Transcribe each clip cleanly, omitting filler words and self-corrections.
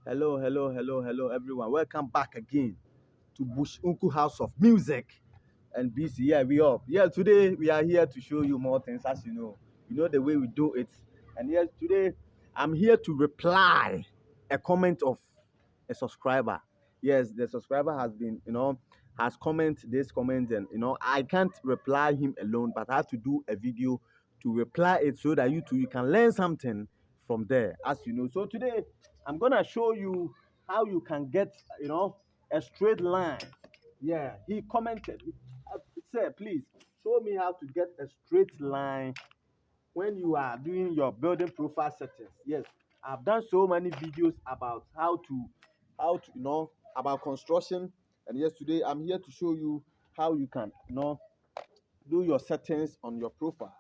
Hello, everyone. Welcome back again to Bush Unku House of Music and BC. Yeah, we up. Yeah, today we are here to show you more things, as you know. You know the way we do it. And yes, today I'm here to reply a comment of a subscriber. Yes, the subscriber has been, has commented this comment, and I can't reply him alone, but I have to do a video to reply it so that you too you can learn something from there, as you know. So today I'm gonna show you how you can get, a straight line. Yeah, he commented, said, please show me how to get a straight line when you are doing your building profile settings. Yes, I've done so many videos about how to about construction, and yes, today I'm here to show you how you can do your settings on your profile,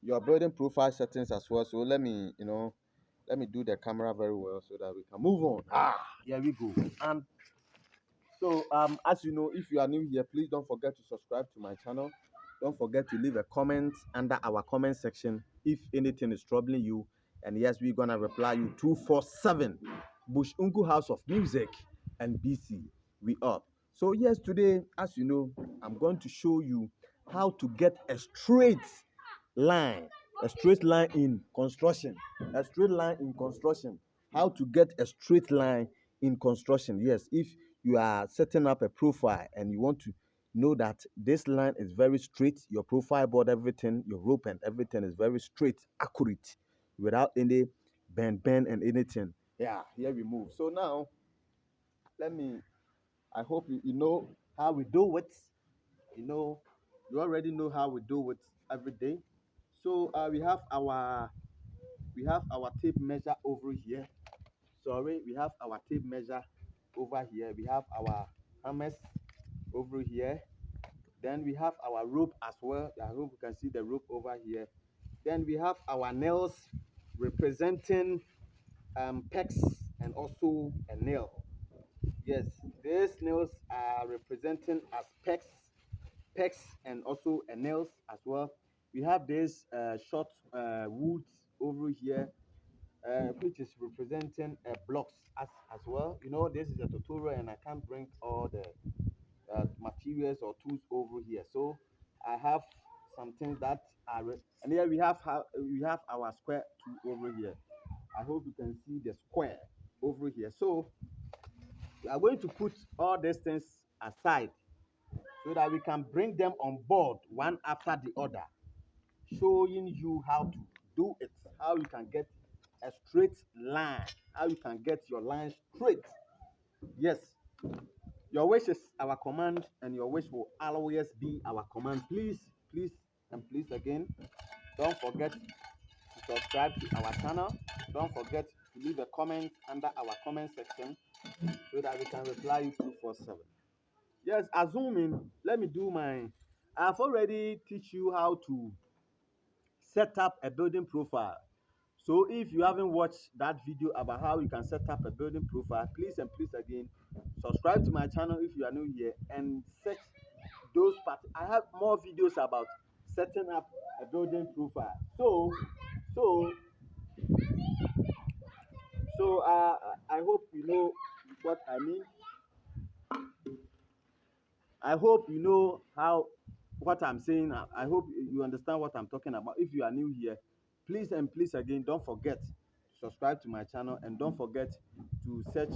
your building profile settings as well. So let me do the camera very well so that we can move on. Here we go. And so, as you know, if you are new here, please don't forget to subscribe to my channel. Don't forget to leave a comment under our comment section if anything is troubling you. And yes, we're gonna reply you 247. Bush Unku House of Music and BC. We up. So yes, today, as you know, I'm going to show you how to get line, a straight line in construction, a straight line in construction. How to get a straight line in construction? Yes, if you are setting up a profile and you want to know that this line is very straight, your profile board, everything, your rope and everything is very straight, accurate, without any bend and anything. Yeah, here we move. So now let me, I hope you know how we do it. You know, you already know how we do it every day. So we have our tape measure over here. Sorry, we have our tape measure over here. We have our hammers over here. Then we have our rope as well. I hope you can see the rope over here. Then we have our nails representing pegs and also a nail. Yes, these nails are representing as pegs and also a nails as well. We have this short woods over here, which is representing blocks as well. You know, this is a tutorial and I can't bring all the materials or tools over here. So I have some things that are, and here we have our square tool over here. I hope you can see the square over here. So we are going to put all these things aside so that we can bring them on board one after the other, showing you how to do it, how you can get a straight line, how you can get your line straight. Yes, your wish is our command, and your wish will always be our command. Please, and please again, don't forget to subscribe to our channel. Don't forget to leave a comment under our comment section so that we can reply you 247. Yes, assuming, let me do my. I've already teach you how to set up a building profile. So if you haven't watched that video about how you can set up a building profile, please and please again, subscribe to my channel if you are new here and search those parts. I have more videos about setting up a building profile. So I hope you know what I mean. I hope you know how what I'm saying. I hope you understand what I'm talking about. If you are new here, please and please again, don't forget to subscribe to my channel and don't forget to search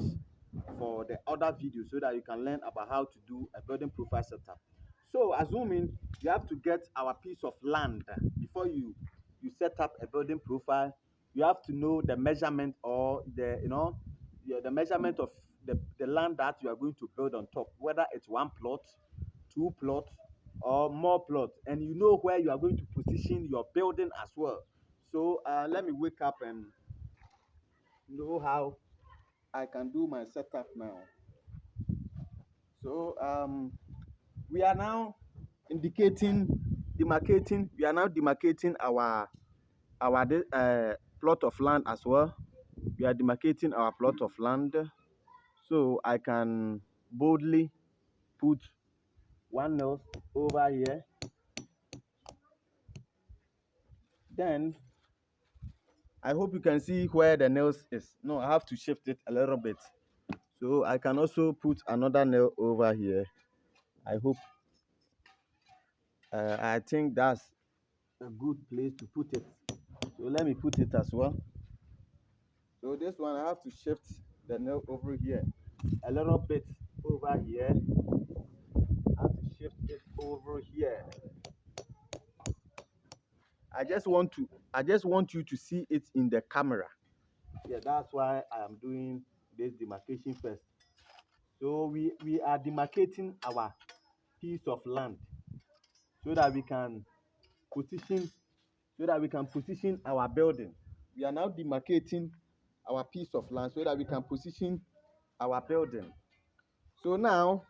for the other videos so that you can learn about how to do a building profile setup. So assuming you have to get our piece of land before you set up a building profile, you have to know the measurement or the measurement of the land that you are going to build on top, whether it's one plot, two plots, or more plots, and you know where you are going to position your building as well. So let me wake up and know how I can do my setup now. So we are now demarcating. We are now demarcating our plot of land as well. We are demarcating our plot of land, so I can boldly put one nail over here. Then I hope you can see where the nails is. No, I have to shift it a little bit. So I can also put another nail over here. I hope, I think that's a good place to put it. So let me put it as well. So this one I have to shift the nail over here a little bit over here. I have to shift it over here. I just want you to see it in the camera. Yeah, that's why I am doing this demarcation first. So we are demarcating our piece of land so that we can position our building. We are now demarcating our piece of land so that we can position our building. So now,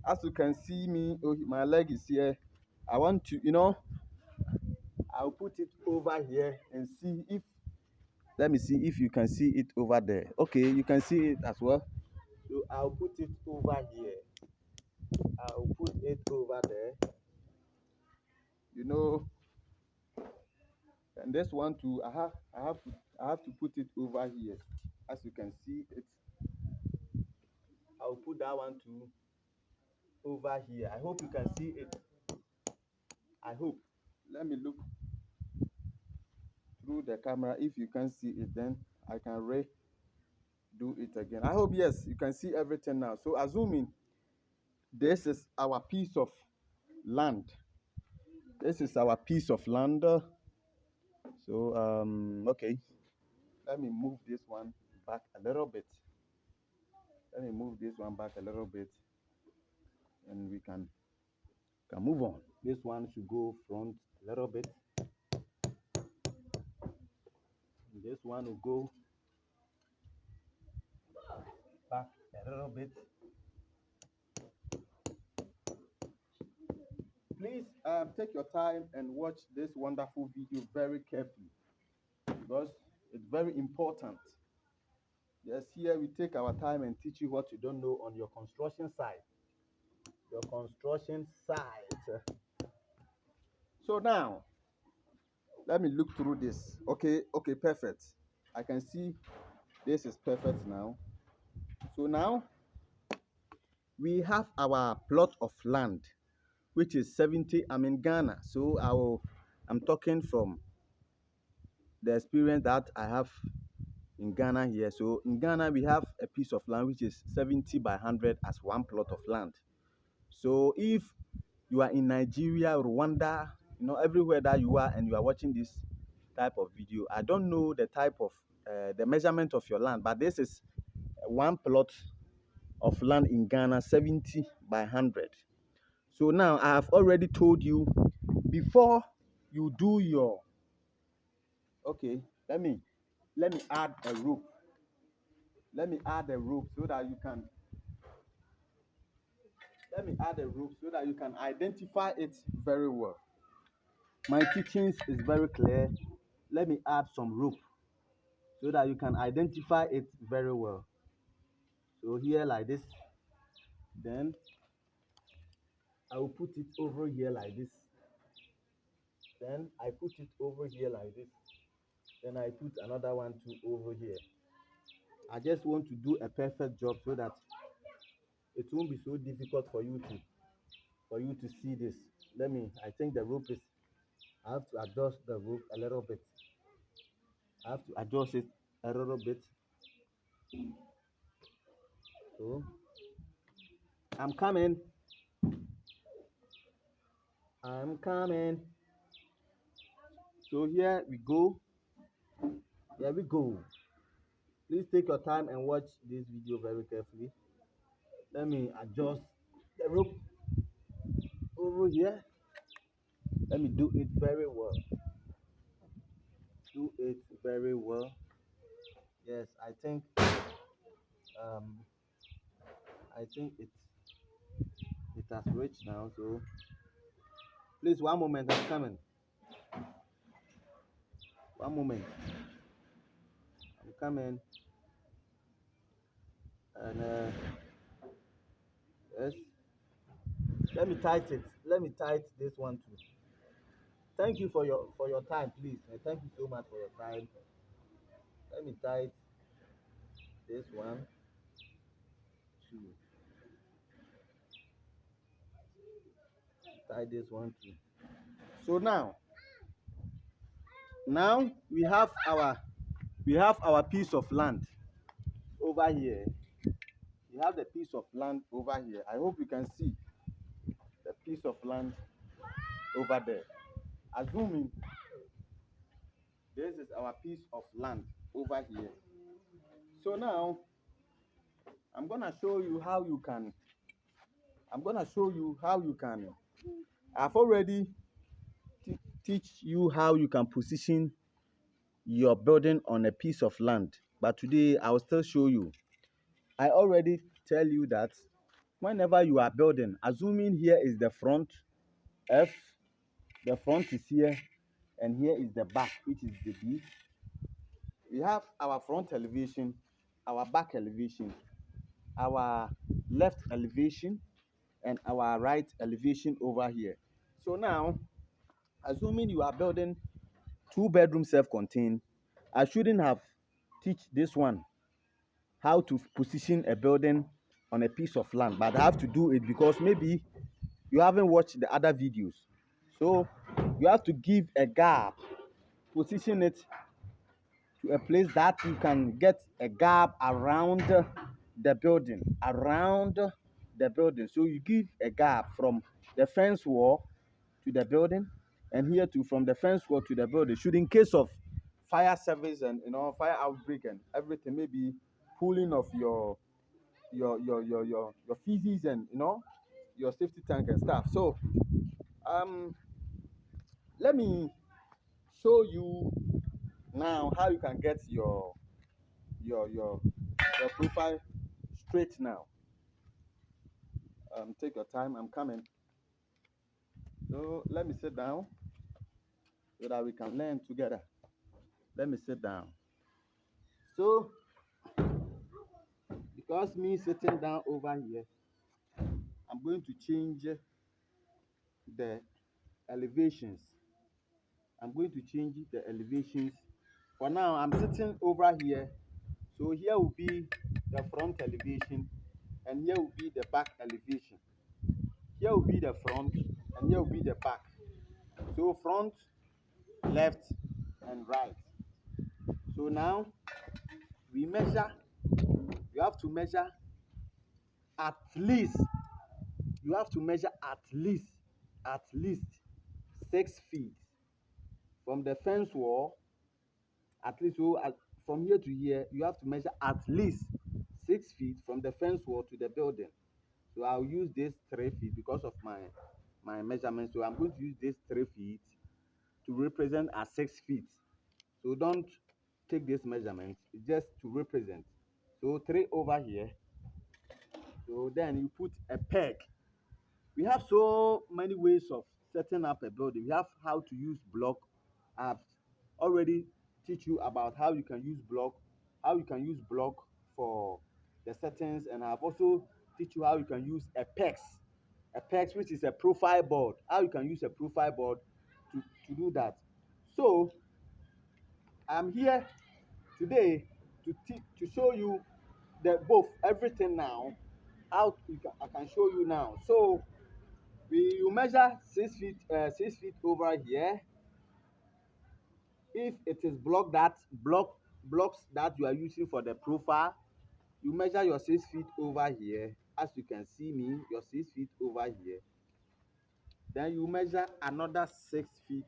as you can see me, oh, my leg is here. I want to, I'll put it over here and see if, let me see if you can see it over there. Okay, you can see it as well. So I'll put it over here. I'll put it over there. You know, and this one too, I have to put it over here. As you can see it, I'll put that one too over here. I hope you can see it. I hope. Let me look through the camera. If you can see it, then I can redo it again. I hope yes, you can see everything now. So assuming this is our piece of land. This is our piece of land. So okay. Let me move this one back a little bit. Let me move this one back a little bit, and we can move on. This one should go front a little bit. This one will go back a little bit. Please take your time and watch this wonderful video very carefully because it's very important. Yes, here we take our time and teach you what you don't know on your construction site. Your construction site. So now, let me look through this. Okay, perfect. I can see this is perfect now. So now, we have our plot of land, which is 70. I'm in Ghana, so I'm talking from the experience that I have in Ghana here. So in Ghana, we have a piece of land which is 70 by 100 as one plot of land. So if you are in Nigeria, Rwanda, everywhere that you are and you are watching this type of video, I don't know the type of the measurement of your land, but this is one plot of land in Ghana, 70 by 100. So now I have already told you before you do your, okay, let me add a rope. Let me add a rope so that you can identify it very well. My teachings is very clear. Let me add some rope so that you can identify it very well. So here like this, then I will put it over here like this. Then I put it over here like this. Then I put another one too over here. I just want to do a perfect job so that it won't be so difficult for you to see this. I think the rope is, I have to adjust the rope a little bit. I have to adjust it a little bit. So I'm coming. I'm coming. So here we go. Here we go. Please take your time and watch this video very carefully. Let me adjust the rope over here. Let me do it very well. Do it very well. Yes, um I think it has reached now. So please, one moment, I'm coming. One moment. I'm coming. And yes. Let me tight it. Let me tight this one too. Thank you for your time, please. Thank you so much for your time. Let me tie this one, two. Tie this one, two. So now we have our piece of land over here. We have the piece of land over here. I hope you can see the piece of land over there. Assuming this is our piece of land over here. So now I'm gonna show you how you can. I'm gonna show you how you can. I've already teach you how you can position your building on a piece of land. But today I will still show you. I already tell you that whenever you are building, assuming here is the front, F, the front is here, and here is the back, which is the B. We have our front elevation, our back elevation, our left elevation, and our right elevation over here. So now, assuming you are building 2-bedroom self-contained, I shouldn't have teach this one how to position a building on a piece of land, but I have to do it because maybe you haven't watched the other videos. So you have to give a gap, position it to a place that you can get a gap around the building, So you give a gap from the fence wall to the building, and here too from the fence wall to the building. Should in case of fire service and fire outbreak and everything, maybe pooling of your feces and your safety tank and stuff. So let me show you now how you can get your your your profile straight now. Take your time, I'm coming. So let me sit down so that we can learn together. Let me sit down. So because me sitting down over here, I'm going to change the elevations. I'm going to change the elevations. For now, I'm sitting over here. So here will be the front elevation, and here will be the back elevation. Here will be the front, and here will be the back. So front, left, and right. So now we measure. You have to measure at least. You have to measure at least 6 feet from the fence wall. At least from here to here, you have to measure at least 6 feet from the fence wall to the building. So I'll use this 3 feet because of my measurement. So I'm going to use this 3 feet to represent as 6 feet. So don't take this measurement, just to represent. So 3 over here. So then you put a peg. We have so many ways of setting up a building. We have how to use block. I've already teach you about how you can use block for the settings, and I've also teach you how you can use a pegs, which is a profile board. How you can use a profile board to do that. So I'm here today to show you both everything now. I can show you now. So you measure 6 feet, 6 feet over here. If it is blocks that you are using for the profile, you measure your 6 feet over here. As you can see me, your 6 feet over here. Then you measure another 6 feet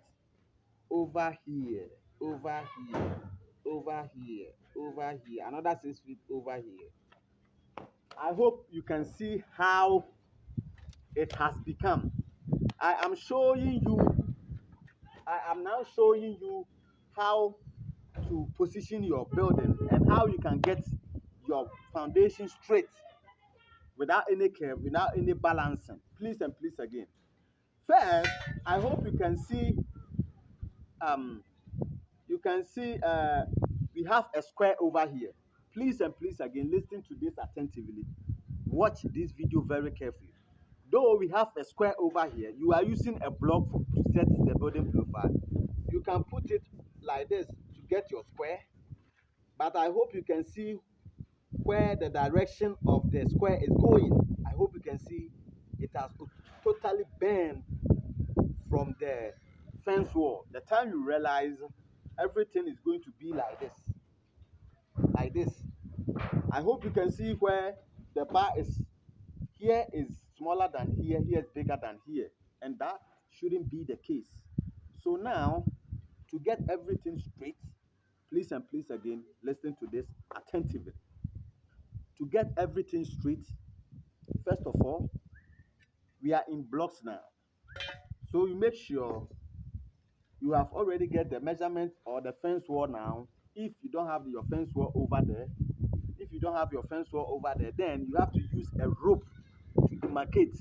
over here, over here, over here, over here, another 6 feet over here. I hope you can see how it has become. I am now showing you how to position your building and how you can get your foundation straight without any curve, without any balancing. Please and please again. First, I hope you can see um we have a square over here. Please and please again, listen to this attentively. Watch this video very carefully. Though we have a square over here, you are using a block to set the building profile. You can put it like this to get your square. But I hope you can see where the direction of the square is going. I hope you can see it has totally bent from the fence wall. The time you realize everything is going to be like this, like this. I hope you can see where the bar is. Here is smaller than here, here is bigger than here, and that shouldn't be the case. So now, to get everything straight, please and please again, listen to this attentively. To get everything straight, first of all, we are in blocks now. So you make sure you have already get the measurement or the fence wall now. If you don't have your fence wall over there, if you don't have your fence wall over there, then you have to use a rope to demarcate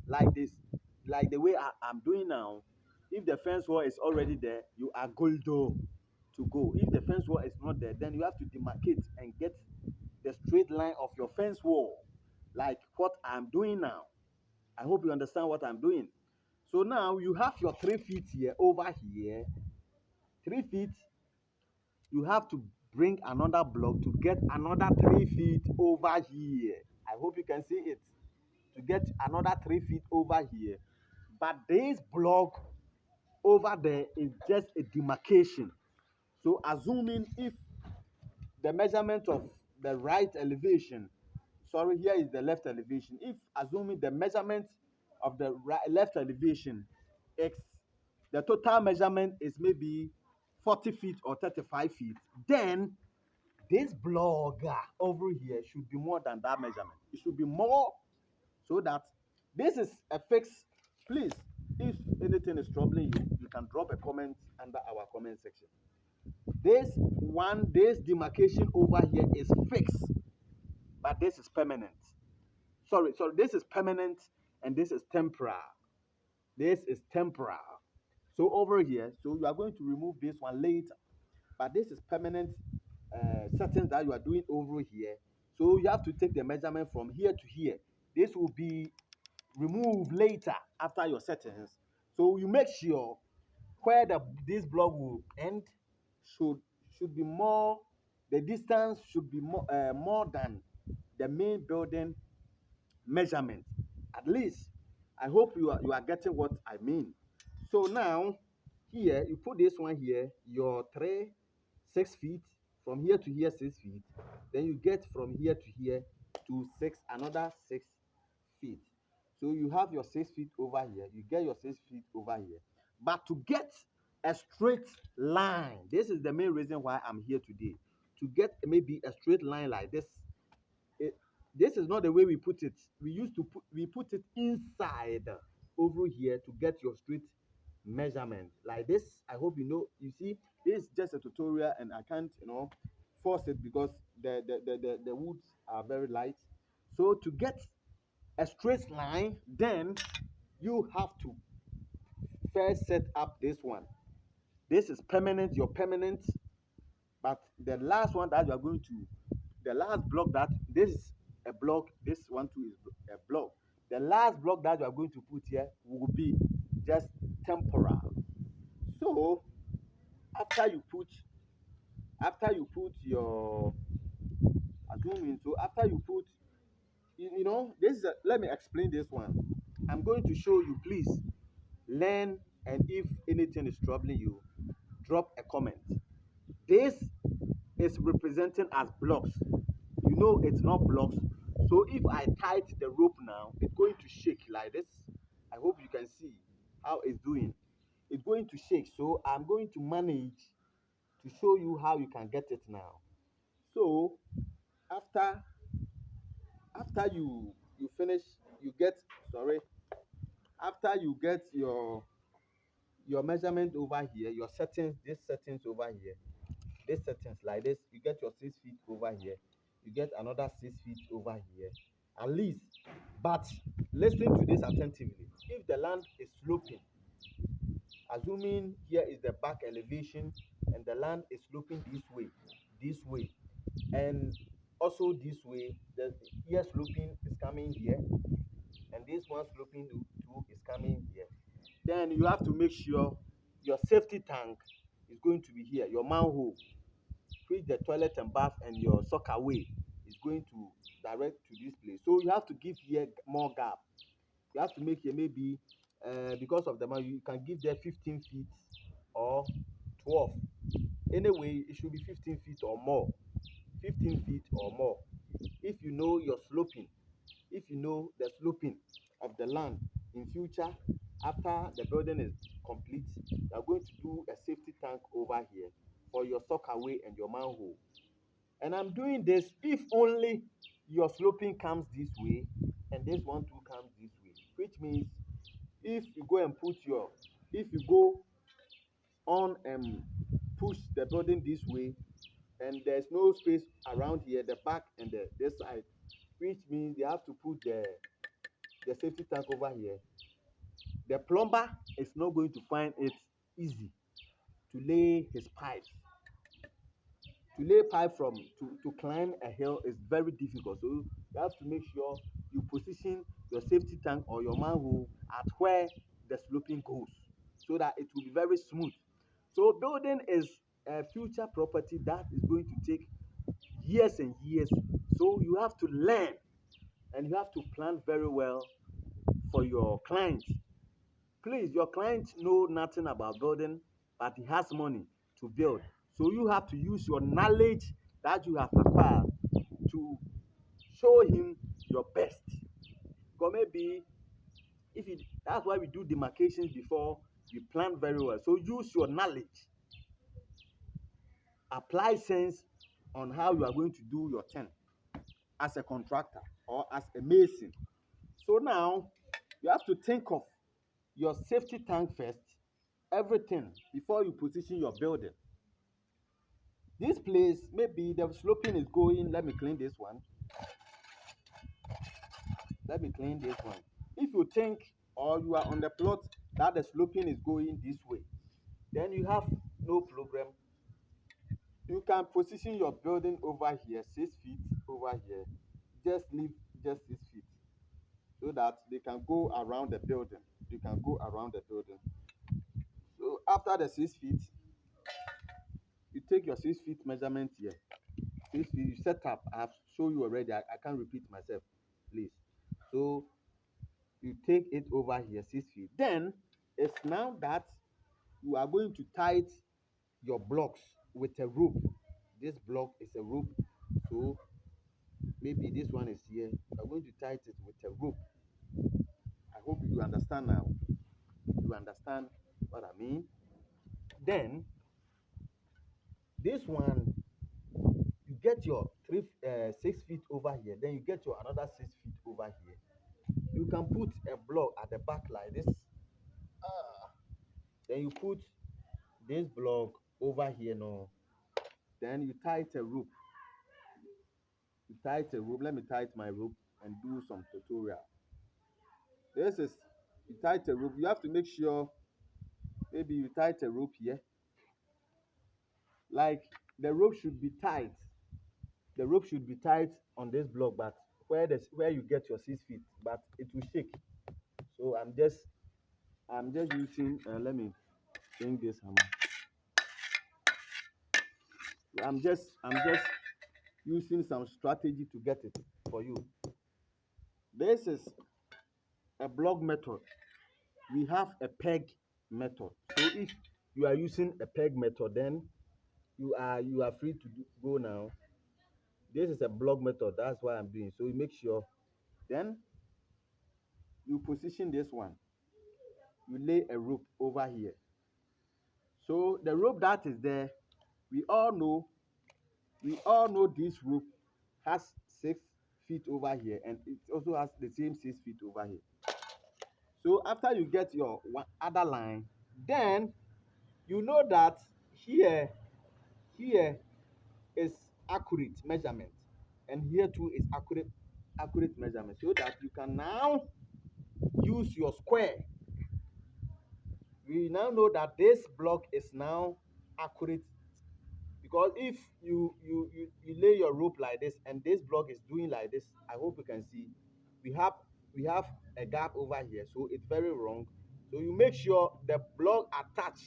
like this, like the way I'm doing now. If the fence wall is already there, you are good to go. If the fence wall is not there, then you have to demarcate and get the straight line of your fence wall, like what I'm doing now. I hope you understand what I'm doing. So now you have your 3 feet here over here. 3 feet, you have to bring another block to get another 3 feet over here. I hope you can see it. To get another 3 feet over here. But this block over there is just a demarcation. So assuming if the measurement of the right elevation, sorry, here is the left elevation. If assuming the measurement of the left elevation, x, the total measurement is maybe 40 feet or 35 feet, then this block over here should be more than that measurement. It should be more, so that this is a fix. Please, if anything is troubling you, you can drop a comment under our comment section. This demarcation over here is fixed, but this is permanent. Sorry, this is permanent and this is temporal. This is temporal. So over here, so you are going to remove this one later, but this is permanent settings that you are doing over here. So you have to take the measurement from here to here. This will be removed later after your settings. So you make sure where this block will end should should be more, the distance should be more than the main building measurement. At least I hope you are getting what I mean. So now here you put this one here, your 6 feet, from here to here 6 feet, then you get from here to here to another 6 feet. So you have your 6 feet over here, you get your 6 feet over here. But to get a straight line, this is the main reason why I'm here today. To get maybe a straight line like this, it, this is not the way we put it. We put it inside over here to get your straight measurement like this. I hope you know. You see, this is just a tutorial, and I can't force it because the woods are very light. So to get a straight line, then you have to first set up this one. This is permanent, your permanent. But the last one that you are going to, the last block that, this is a block, this one too is a block. The last block that you are going to put here will be just temporal. So after you put your, assuming, so after you put, this is let me explain this one. I'm going to show you. Please learn, and if anything is troubling you, drop a comment. This is representing as blocks. You know it's not blocks. So if I tight the rope now, it's going to shake like this. I hope you can see how it's doing. It's going to shake. So I'm going to manage to show you how you can get it now. So after you finish, you get, sorry, after you get your measurement over here, your settings, these settings over here, these settings like this, you get your 6 feet over here, you get another 6 feet over here, at least. But listen to this attentively. If the land is sloping, assuming here is the back elevation and the land is sloping this way, and also this way, the here sloping is coming here, and this one sloping too is coming here, then you have to make sure your safety tank is going to be here, your manhole. which the toilet and bath and your soccer way is going to direct to this place. So you have to give here more gap. You have to make here maybe because of the man you can give there 15 feet or 12. Anyway, it should be 15 feet or more. 15 feet or more. If you know your sloping, if you know the sloping of the land in future, after the building is complete, you are going to do a safety tank over here for your sockaway and your manhole. And I'm doing this if only your sloping comes this way and this one too comes this way, which means if you go and put your, if you go on and push the building this way and there's no space around here, the back and this side, which means they have to put the safety tank over here. The plumber is not going to find it easy to lay his pipes. To lay pipe from to climb a hill is very difficult. So you have to make sure you position your safety tank or your manhole at where the sloping goes so that it will be very smooth. So building is a future property that is going to take years and years. So you have to learn and you have to plan very well for your client. Please, your client know nothing about building, but he has money to build. So you have to use your knowledge that you have acquired to show him your best. Because maybe if you, that's why we do demarcations before we plan very well. So use your knowledge, apply sense on how you are going to do your thing as a contractor or as a mason. So now you have to think of your safety tank first, everything before you position your building. This place, maybe the sloping is going, let me clean this one. Let me clean this one. If you think or you are on the plot that the sloping is going this way, then you have no problem. You can position your building over here, 6 feet over here. Just leave just 6 feet so that they can go around the building. You can go around the building. So after the 6 feet, you take your 6 feet measurement here. 6 feet, you set up. I have shown you already. I can't repeat myself, please. So you take it over here 6 feet. Then it's now that you are going to tie your blocks with a rope. This block is a rope. So maybe this one is here. You are going to tie it with a rope. I hope you understand now. You understand what I mean? Then this one, you get your 6 feet over here. Then you get your another 6 feet over here. You can put a block at the back like this. Then you put this block over here now. Then you tie it a rope. You tie it a rope. Let me tie it my rope and do some tutorial. This is you tie it a rope. You have to make sure maybe you tie it a rope here. Like the rope should be tight. The rope should be tight on this block, but where you get your 6 feet, but it will shake. So I'm just using let me bring this hammer. I'm just using some strategy to get it for you. This is a block method. We have a peg method. So if you are using a peg method, then you are free to go now. This is a block method. That's why I'm doing. So you make sure. Then you position this one. You lay a rope over here. So the rope that is there, we all know this rope has 6 feet over here, and it also has the same 6 feet over here. So after you get your other line, then you know that here is accurate measurement, and here too is accurate measurement, so that you can now use your square. We now know that this block is now accurate, because if you lay your rope like this and this block is doing like this, I hope you can see we have a gap over here, so it's very wrong. So you make sure the block attach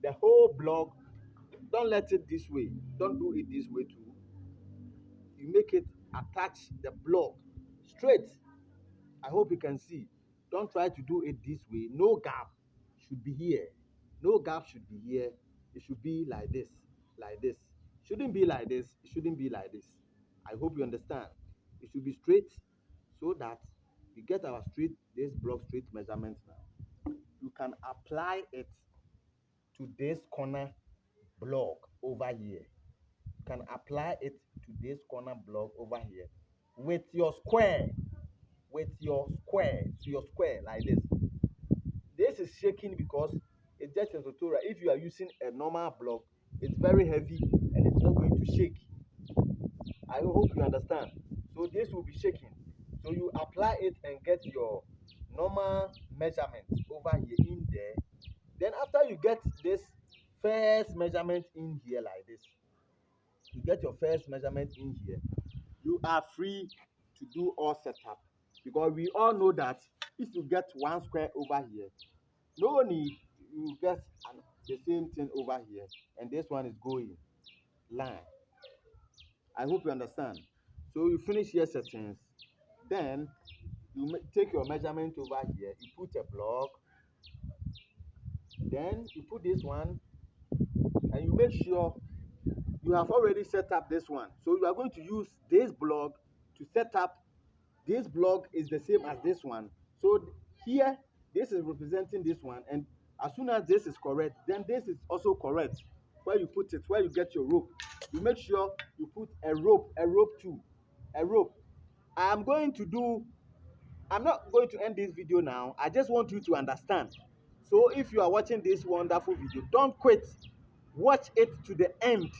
the whole block don't let it this way. Don't do it this way too. You make it attach the block straight. I hope you can see. Don't try to do it this way. No gap should be here. No gap should be here. It should be like this, like this. Shouldn't be like this. It shouldn't be like this. I hope you understand. It should be straight so that we get our straight, this block straight measurement now. You can apply it to this corner block over here. You can apply it to this corner block over here with your square, to your square like this. This is shaking because it's just a tutorial. If you are using a normal block, it's very heavy and it's not going to shake. I hope you understand. So this will be shaking. So you apply it and get your normal measurement over here in there. Then after you get this first measurement in here like this, you get your first measurement in here, you are free to do all setup, because we all know that if you get one square over here, no need you get the same thing over here, and this one is going line. I hope you understand. So you finish here settings, then you take your measurement over here, you put a block, then you put this one, and you make sure you have already set up this one. So you are going to use this block to set up. This block is the same as this one. So here, this is representing this one, and as soon as this is correct, then this is also correct. Where you put it, where you get your rope, you make sure you put a rope too, a rope. I'm going to do. I'm not going to end this video now. I just want you to understand. So if you are watching this wonderful video, don't quit. Watch it to the end,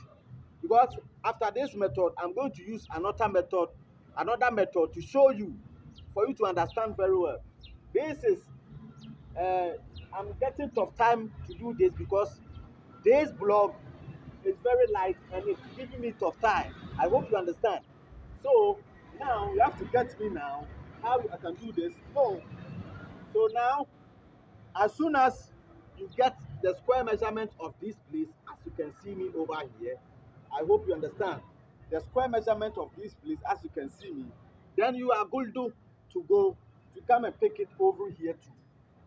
because after this method, I'm going to use another method to show you, for you to understand very well. This is I'm getting tough time to do this because this blog is very light and it's giving me tough time. I hope you understand. So now you have to get me now how I can do this. No. So now, as soon as you get the square measurement of this place, as you can see me over here, I hope you understand the square measurement of this place, as you can see me, then you are good to go to come and pick it over here too,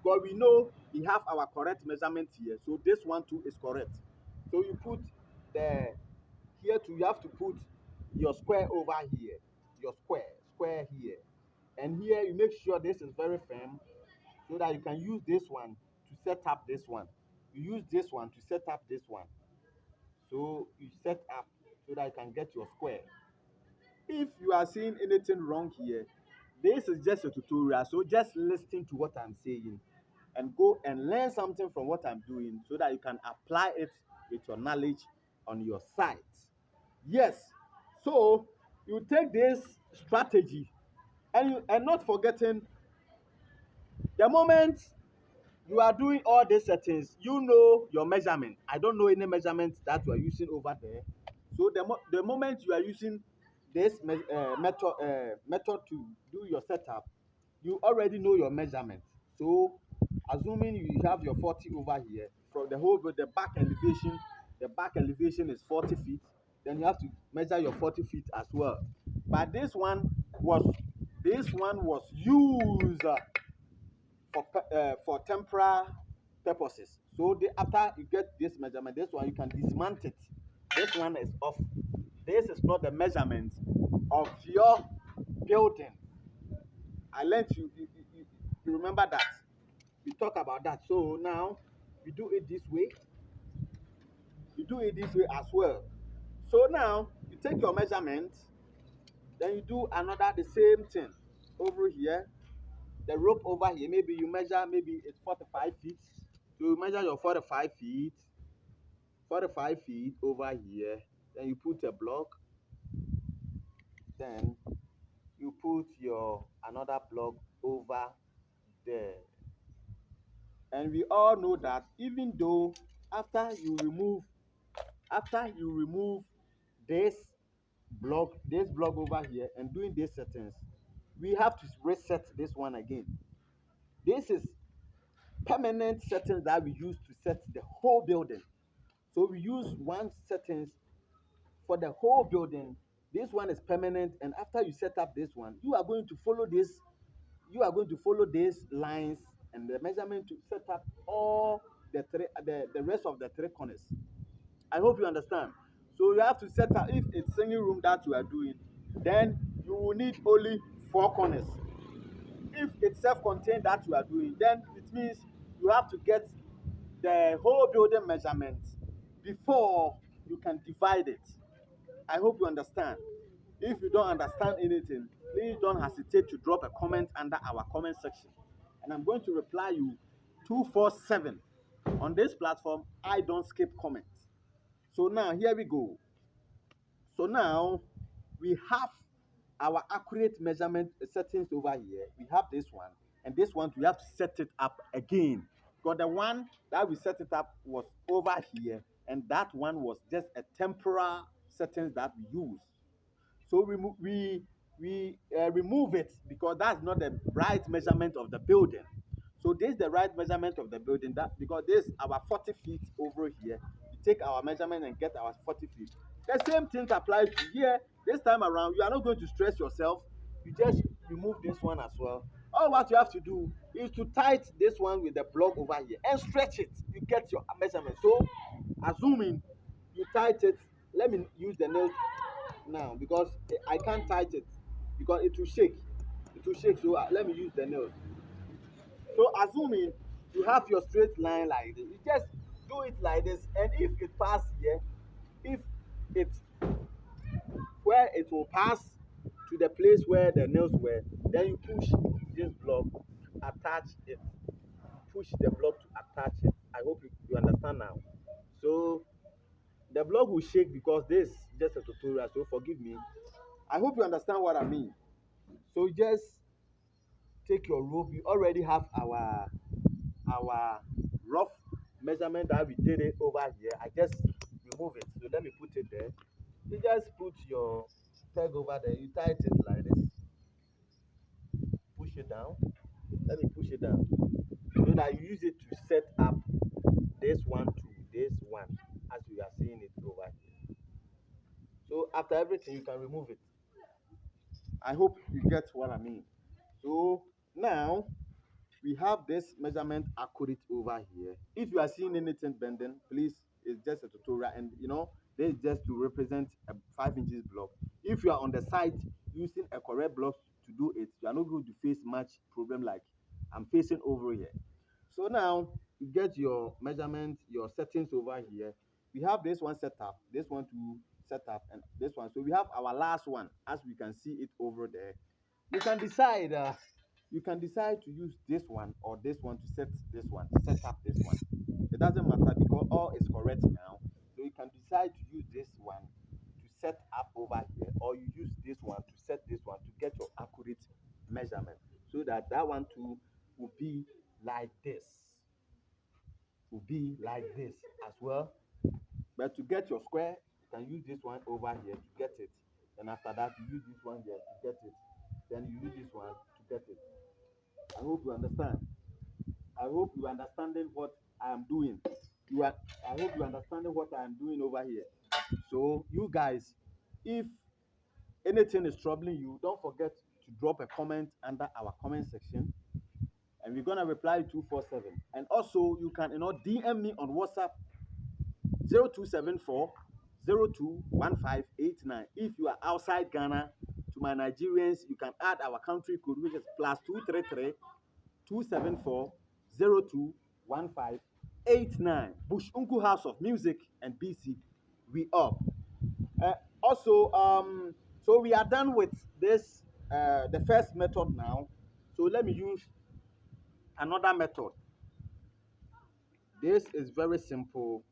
but we know we have our correct measurement here, so this one too is correct. So you put the here too, you have to put your square over here, your square here, and here you make sure this is very firm, so that you can use this one to set up this one. You use this one to set up this one. So you set up so that you can get your square. If you are seeing anything wrong here, this is just a tutorial. So just listen to what I'm saying and go and learn something from what I'm doing, so that you can apply it with your knowledge on your site. Yes. So you take this strategy, and not forgetting, the moment you are doing all these settings, you know your measurement. I don't know any measurement that you are using over there. So the moment you are using this method to do your setup, you already know your measurement. So assuming you have your 40 over here, from the whole with the back elevation is 40 feet, then you have to measure your 40 feet as well. But was this one was used for temporal purposes. So after you get this measurement, this one you can dismantle it. This one is off. This is not the measurement of your building. I learned you remember that. We talk about that. So now we do it this way. You do it this way as well. So now you take your measurement, then you do the same thing over here. The rope over here, maybe you measure, maybe it's 45 feet. So you measure your 45 feet over here. Then you put a block. Then you put your another block over there. And we all know that even though after you remove this block over here and doing these settings, we have to reset this one again. This is permanent settings that we use to set the whole building. So we use one settings for the whole building. This one is permanent, and after you set up this one, you are going to follow this. You are going to follow these lines and the measurement to set up all the rest of the three corners. I hope you understand. So you have to set up, if it's single room that you are doing, then you will need only four corners. If it's self-contained that you are doing, then it means you have to get the whole building measurement before you can divide it. I hope you understand. If you don't understand anything, please don't hesitate to drop a comment under our comment section. And I'm going to reply you 247. On this platform, I don't skip comments. So now, here we go. So now, we have our accurate measurement settings over here. We have this one. And this one, we have to set it up again. Because the one that we set it up was over here. And that one was just a temporal settings that we use. So we remove it because that's not the right measurement of the building. So this is the right measurement of the building. That because this is our 40 feet over here. We take our measurement and get our 40 feet. The same thing applies to here. This time around, you are not going to stress yourself. You just remove this one as well. All what you have to do is to tight this one with the block over here and stretch it. You get your measurement. So assuming you tight it, let me use the nail now because I can't tight it because it will shake. It will shake. So let me use the nails. So assuming you have your straight line like this, you just do it like this. And if it pass here, if it's where it will pass to the place where the nails were, then you push this block to attach it. Push the block to attach it. I hope you understand now. So the block will shake because this is just a tutorial. So forgive me. I hope you understand what I mean. So just take your rope. We already have our rough measurement that we did it over here. I just remove it. So let me put it there. You just put your peg over there. You tight it like this. Push it down. Let me push it down. So that you use it to set up this one to this one as you are seeing it over here. So after everything you can remove it. I hope you get what I mean. So now we have this measurement accurate over here. If you are seeing anything bending, please, it's just a tutorial, and this is just to represent a 5 inches block. If you are on the site using a correct block to do it, you are not going to face much problem like I'm facing over here. So now you get your measurement, your settings over here. We have this one set up, this one to set up, and this one. So we have our last one, as we can see it over there. You can decide. You can decide to use this one or this one to set this one, set up this one. It doesn't matter because all is correct now. So you can decide to use this one to set up over here, or you use this one to set this one to get your accurate measurement. So that one too will be like this. Will be like this as well. But to get your square, you can use this one over here to get it. And after that, you use this one here to get it. Then you use this one to get it. I hope you understand. I hope you are understanding what I am doing. You are. I hope you are understanding what I am doing over here. So you guys, if anything is troubling you, don't forget to drop a comment under our comment section, and we're gonna reply 247. And also, you can DM me on WhatsApp 0274 021589. If you are outside Ghana, to my Nigerians, you can add our country code, which is plus 233 274 021589. Bush Unku House of Music and BC, we up. Uh, also, so we are done with this, the first method now. So let me use another method. This is very simple.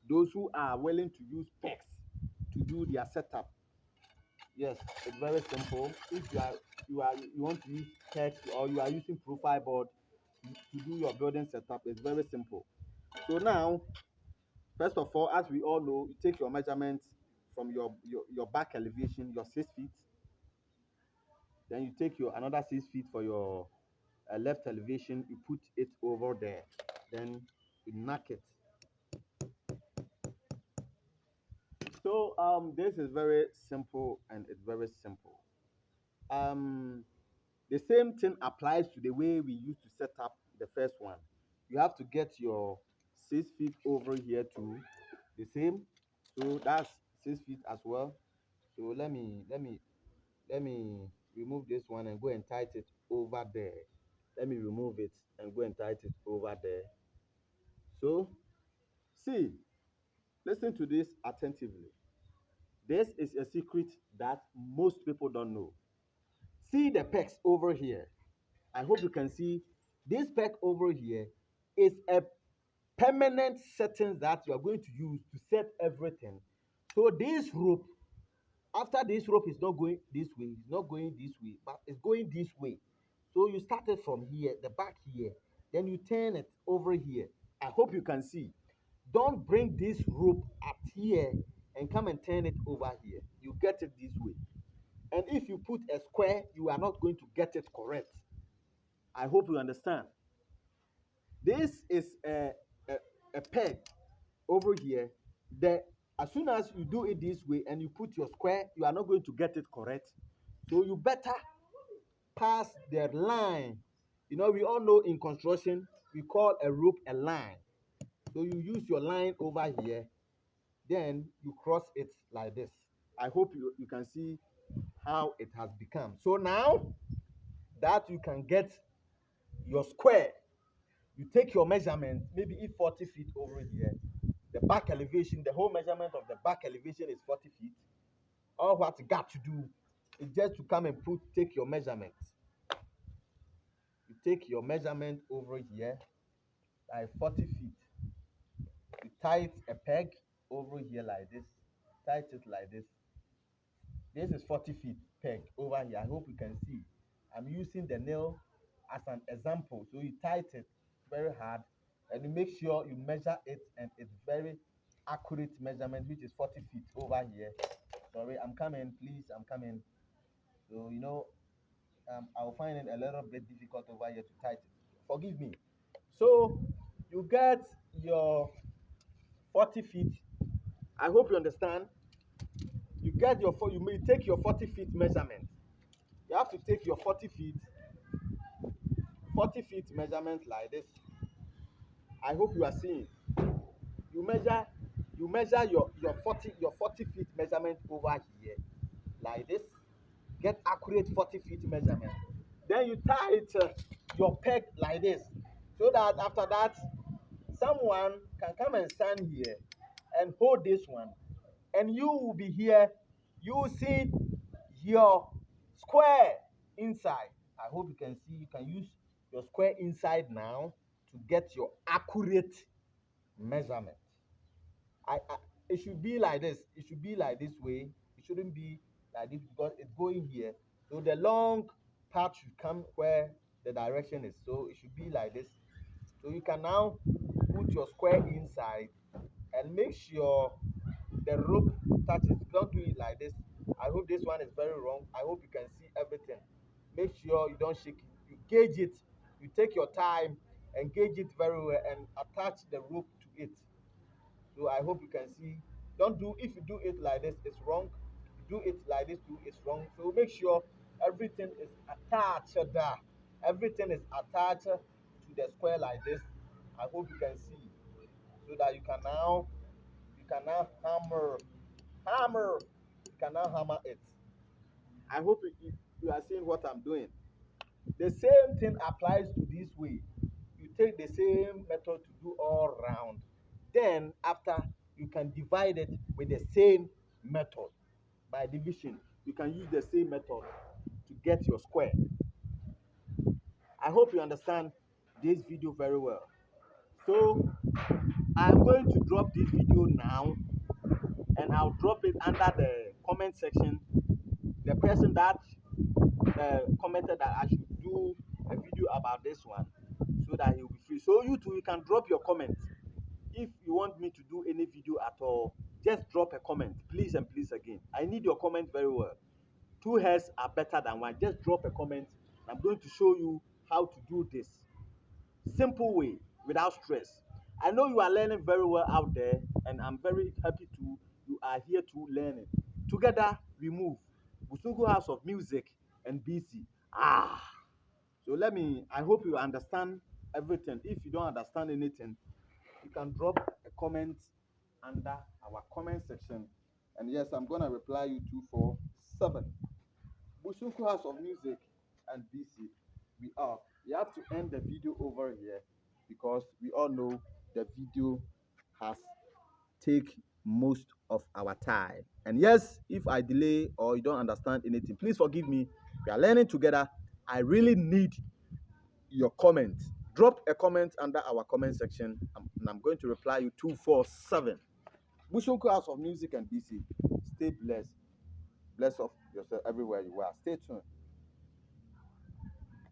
Those who are willing to use PEX to do their setup, yes, it's very simple. If you want to use text or you are using profile board to do your building setup, it's very simple. So now, first of all, as we all know, you take your measurements from your back elevation, your 6 feet. Then you take your another 6 feet for your left elevation. You put it over there. Then you knock it. So this is very simple and it's very simple. Um, the same thing applies to the way we used to set up the first one. You have to get your 6 feet over here too, the same. So that's 6 feet as well. So let me remove this one and go and tighten it over there. Let me remove it and go and tighten it over there. So see, listen to this attentively. This is a secret that most people don't know. See the pegs over here. I hope you can see this peg over here is a permanent setting that you are going to use to set everything. So this rope, after this rope is not going this way, it's not going this way, but it's going this way. So you started from here, the back here, then you turn it over here. I hope you can see. Don't bring this rope at here and come and turn it over here. You get it this way. And if you put a square, you are not going to get it correct. I hope you understand. This is a peg over here. The as soon as you do it this way and you put your square, you are not going to get it correct. So you better pass the line. You know, we all know in construction, we call a rope a line. So you use your line over here, then you cross it like this. I hope you can see how it has become. So now that you can get your square, you take your measurement, maybe if 40 feet over here, the back elevation, the whole measurement of the back elevation is 40 feet. All what you got to do is just to come and take your measurement. You take your measurement over here, like 40 feet. You tie a peg over here like this, tie it like this. This is 40 feet peg over here. I hope you can see. I'm using the nail as an example. So you tight it very hard and you make sure you measure it and it's very accurate measurement, which is 40 feet over here. Sorry, I'm coming, please. I'm coming. So, I'll find it a little bit difficult over here to tight it. Forgive me. So you get your 40 feet. I hope you understand. You get your you may take your 40 feet measurement. You have to take your 40 feet measurement like this. I hope you are seeing. You measure your 40 feet measurement over here like this. Get accurate 40 feet measurement. Then you tie it your peg like this, so that after that someone can come and stand here and hold this one, and you will be here using your square inside. I hope you can see. You can use your square inside now to get your accurate measurement. I it should be like this. It should be like this way. It shouldn't be like this because it's going here. So the long part should come where the direction is. So it should be like this. So you can now put your square inside and make sure the rope touches. Don't do it like this. I hope this one is very wrong. I hope you can see everything. Make sure you don't shake it. You gauge it. You take your time and gauge it very well and attach the rope to it. So I hope you can see. Don't do if you do it like this, it's wrong. You do it like this too, it's wrong. So make sure everything is attached there. Everything is attached to the square like this. I hope you can see. So that you can now hammer. You can now hammer it. I hope you are seeing what I'm doing. The same thing applies to this way. You take the same method to do all round. Then after you can divide it with the same method by division. You can use the same method to get your square. I hope you understand this video very well. So I'm going to drop this video now and I'll drop it under the comment section. The person that commented that I should do a video about this one so that he will be free. So you too, you can drop your comment. If you want me to do any video at all, just drop a comment, please and please again. I need your comment very well. Two heads are better than one. Just drop a comment. I'm going to show you how to do this simple way without stress. I know you are learning very well out there, and I'm very happy to You are here to learn it. Together we move. Busungu House of Music and BC. So I hope you understand everything. If you don't understand anything, you can drop a comment under our comment section. And yes, I'm gonna reply you 247. Busunku House of Music and BC. We have to end the video over here because we all know the video has take most of our time. And yes, if I delay or you don't understand anything, please forgive me. We are learning together. I really need your comment. Drop a comment under our comment section, and I'm going to reply you 247. Bushunku House of Music and BC. Stay blessed. Bless of yourself everywhere you are. Stay tuned.